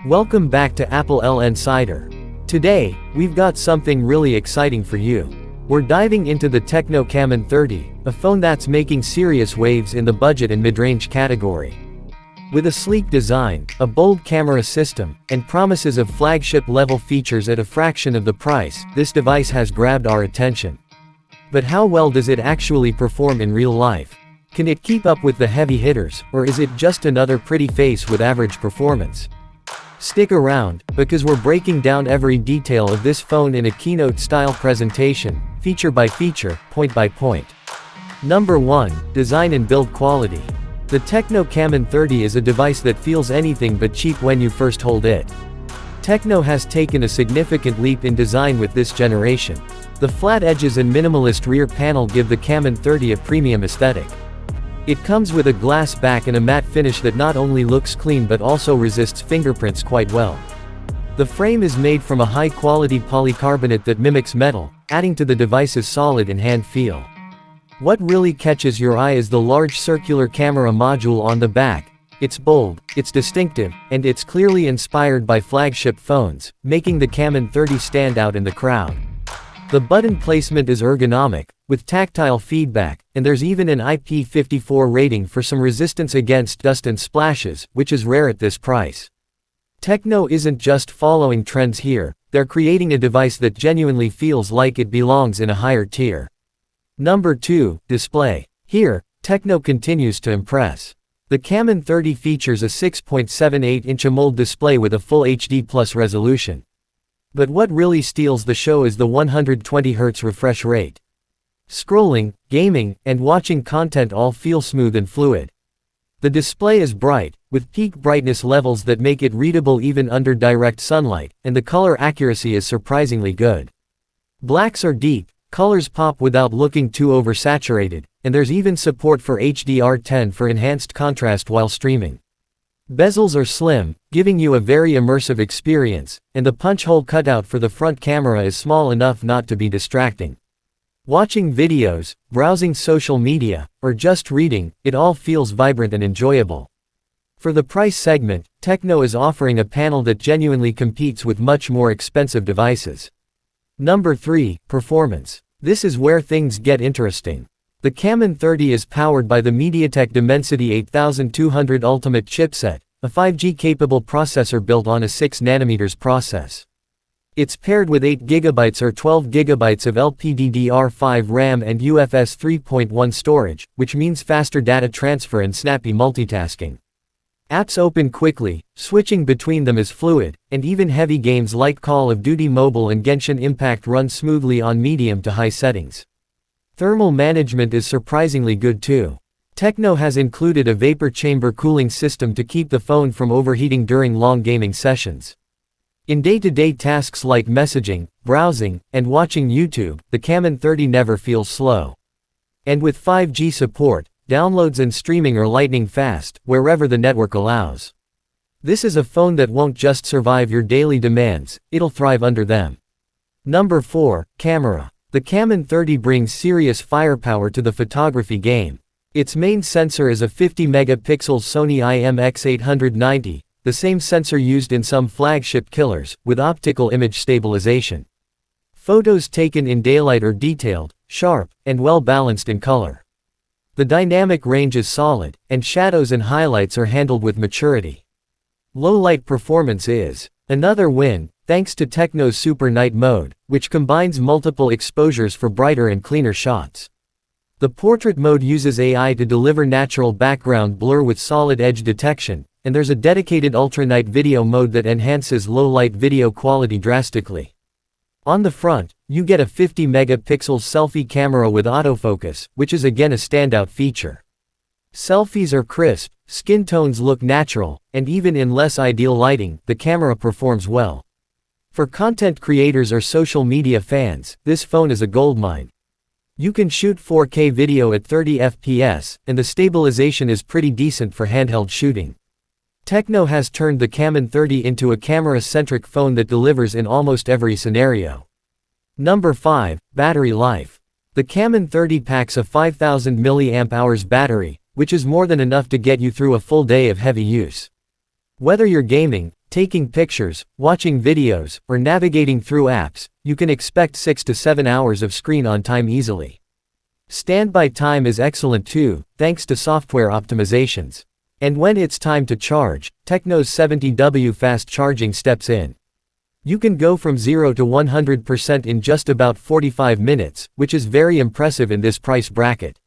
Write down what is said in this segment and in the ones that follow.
Welcome back to applelnsider. Today, we've got something really exciting for you. We're diving into the Tecno Camon 30, a phone that's making serious waves in the budget and mid-range category. With a sleek design, a bold camera system, and promises of flagship-level features at a fraction of the price, this device has grabbed our attention. But how well does it actually perform in real life? Can it keep up with the heavy hitters, or is it just another pretty face with average performance? Stick around, because we're breaking down every detail of this phone in a keynote-style presentation, feature by feature, point by point. Number 1. Design and build quality. The Tecno Camon 30 is a device that feels anything but cheap when you first hold it. Tecno has taken a significant leap in design with this generation. The flat edges and minimalist rear panel give the Camon 30 a premium aesthetic. It comes with a glass back and a matte finish that not only looks clean but also resists fingerprints quite well. The frame is made from a high-quality polycarbonate that mimics metal, adding to the device's solid and hand feel. What really catches your eye is the large circular camera module on the back. It's bold, it's distinctive, and it's clearly inspired by flagship phones, making the Camon 30 stand out in the crowd. The button placement is ergonomic, with tactile feedback, and there's even an IP54 rating for some resistance against dust and splashes, which is rare at this price. Tecno isn't just following trends here, they're creating a device that genuinely feels like it belongs in a higher tier. Number 2. Display. Here, Tecno continues to impress. The Camon 30 features a 6.78-inch AMOLED display with a full HD+ resolution. But what really steals the show is the 120Hz refresh rate. Scrolling, gaming, and watching content all feel smooth and fluid. The display is bright, with peak brightness levels that make it readable even under direct sunlight, and the color accuracy is surprisingly good. Blacks are deep, colors pop without looking too oversaturated, and there's even support for HDR10 for enhanced contrast while streaming. Bezels are slim, giving you a very immersive experience, and the punch hole cutout for the front camera is small enough not to be distracting. Watching videos, browsing social media, or just reading, it all feels vibrant and enjoyable. For the price segment, Tecno is offering a panel that genuinely competes with much more expensive devices. Number 3. Performance. This is where things get interesting. The Camon 30 is powered by the MediaTek Dimensity 8200 Ultimate chipset, a 5G-capable processor built on a 6nm process. It's paired with 8GB or 12GB of LPDDR5 RAM and UFS 3.1 storage, which means faster data transfer and snappy multitasking. Apps open quickly, switching between them is fluid, and even heavy games like Call of Duty Mobile and Genshin Impact run smoothly on medium to high settings. Thermal management is surprisingly good too. Tecno has included a vapor chamber cooling system to keep the phone from overheating during long gaming sessions. In day-to-day tasks like messaging, browsing, and watching YouTube, the Camon 30 never feels slow. And with 5G support, downloads and streaming are lightning fast, wherever the network allows. This is a phone that won't just survive your daily demands, it'll thrive under them. Number 4. Camera. The Camon 30 brings serious firepower to the photography game. Its main sensor is a 50-megapixel Sony IMX890, the same sensor used in some flagship killers, with optical image stabilization. Photos taken in daylight are detailed, sharp, and well-balanced in color. The dynamic range is solid, and shadows and highlights are handled with maturity. Low-light performance is another win, thanks to Tecno's Super Night mode, which combines multiple exposures for brighter and cleaner shots. The portrait mode uses AI to deliver natural background blur with solid edge detection, and there's a dedicated ultra-night video mode that enhances low-light video quality drastically. On the front, you get a 50-megapixel selfie camera with autofocus, which is again a standout feature. Selfies are crisp, skin tones look natural, and even in less ideal lighting, the camera performs well. For content creators or social media fans, this phone is a goldmine. You can shoot 4K video at 30 FPS, and the stabilization is pretty decent for handheld shooting. Tecno has turned the Camon 30 into a camera-centric phone that delivers in almost every scenario. Number 5. Battery life. The Camon 30 packs a 5000 mAh battery, which is more than enough to get you through a full day of heavy use. Whether you're gaming, Taking pictures, watching videos, or navigating through apps, you can expect 6 to 7 hours of screen-on time easily. Standby time is excellent too, thanks to software optimizations. And when it's time to charge, Tecno's 70W fast charging steps in. You can go from 0 to 100% in just about 45 minutes, which is very impressive in this price bracket.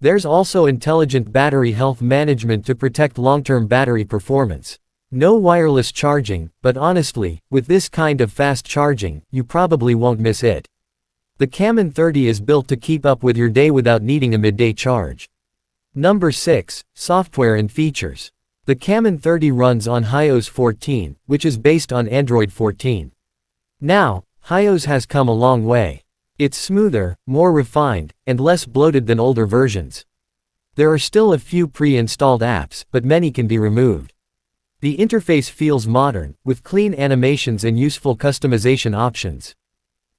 There's also intelligent battery health management to protect long-term battery performance. No wireless charging, but honestly, with this kind of fast charging, you probably won't miss it. The Camon 30 is built to keep up with your day without needing a midday charge. Number 6. Software and features. The Camon 30 runs on hios 14, which is based on Android 14. Now, hios has come a long way. It's smoother, more refined, and less bloated than older versions. There are still a few pre-installed apps, but many can be removed. The interface feels modern, with clean animations and useful customization options.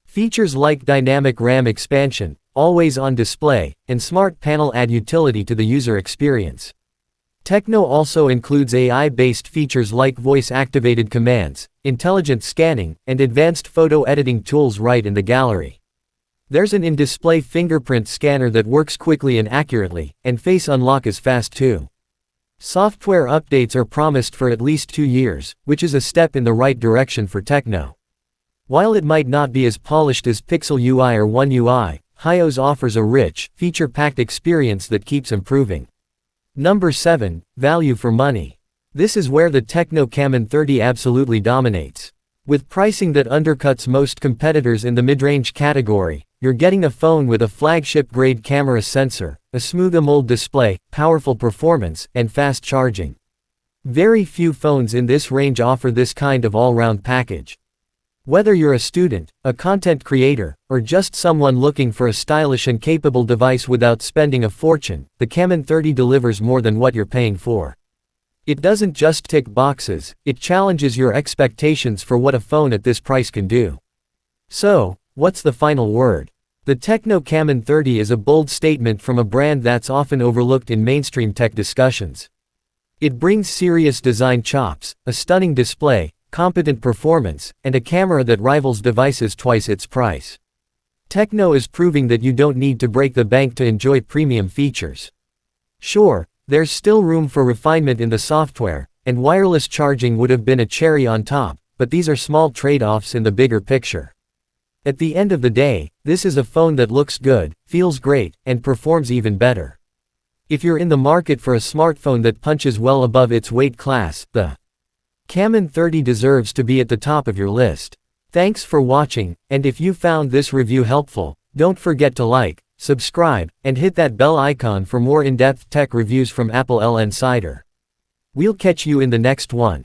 Features like dynamic RAM expansion, always-on display, and smart panel add utility to the user experience. Tecno also includes AI-based features like voice-activated commands, intelligent scanning, and advanced photo editing tools right in the gallery. There's an in-display fingerprint scanner that works quickly and accurately, and face unlock is fast too. Software updates are promised for at least 2 years, which is a step in the right direction for Tecno. While it might not be as polished as Pixel UI or One UI, hios offers a rich, feature-packed experience that keeps improving. Number 7. Value for money. This is where the Tecno Camon 30 absolutely dominates. With pricing that undercuts most competitors in the mid-range category, you're getting a phone with a flagship-grade camera sensor, a smooth AMOLED display, powerful performance, and fast charging. Very few phones in this range offer this kind of all-round package. Whether you're a student, a content creator, or just someone looking for a stylish and capable device without spending a fortune, the Camon 30 delivers more than what you're paying for. It doesn't just tick boxes, it challenges your expectations for what a phone at this price can do. So, what's the final word? The Tecno Camon 30 is a bold statement from a brand that's often overlooked in mainstream tech discussions. It brings serious design chops, a stunning display, competent performance, and a camera that rivals devices twice its price. Tecno is proving that you don't need to break the bank to enjoy premium features. Sure, there's still room for refinement in the software, and wireless charging would have been a cherry on top, but these are small trade-offs in the bigger picture. At the end of the day, this is a phone that looks good, feels great, and performs even better. If you're in the market for a smartphone that punches well above its weight class, the Camon 30 deserves to be at the top of your list. Thanks for watching, and if you found this review helpful, don't forget to like, subscribe, and hit that bell icon for more in-depth tech reviews from AppleLnsider. We'll catch you in the next one.